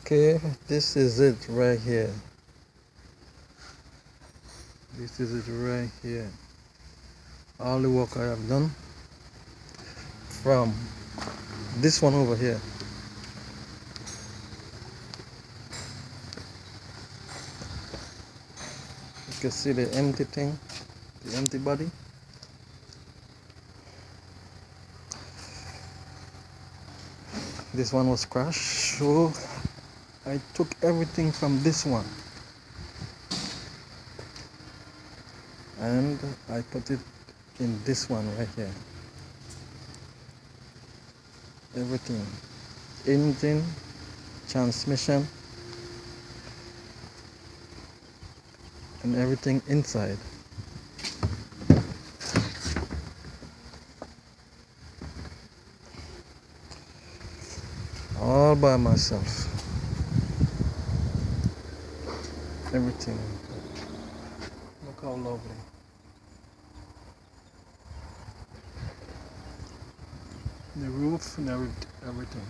Okay, this is it right here. This is it right here. All the work I have done from this one over here. You can see the empty thing, the empty body. This one was crashed, so I took everything from this one and I put it in this one right here. Everything, engine, transmission, and everything inside. All by myself. Everything. Look how lovely. The roof and everything.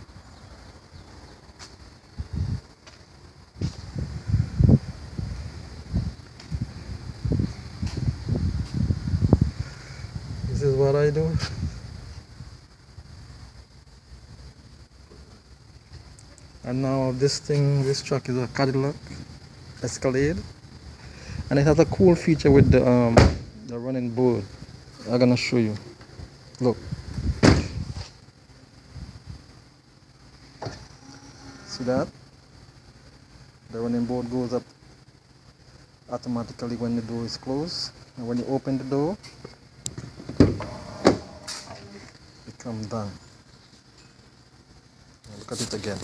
This is what I do. And now this truck is a Cadillac Escalade, and it has a cool feature with the running board. I'm gonna show you. Look, see that? The running board goes up automatically when the door is closed, and when you open the door, it comes down. Now look at it again.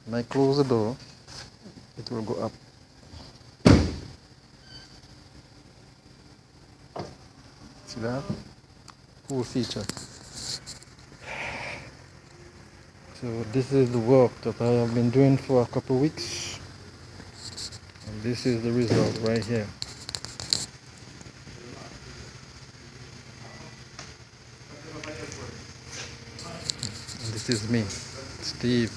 When I close the door, it will go up. See that? Cool feature. So this is the work that I have been doing for a couple of weeks, and this is the result right here. And this is me, Steve.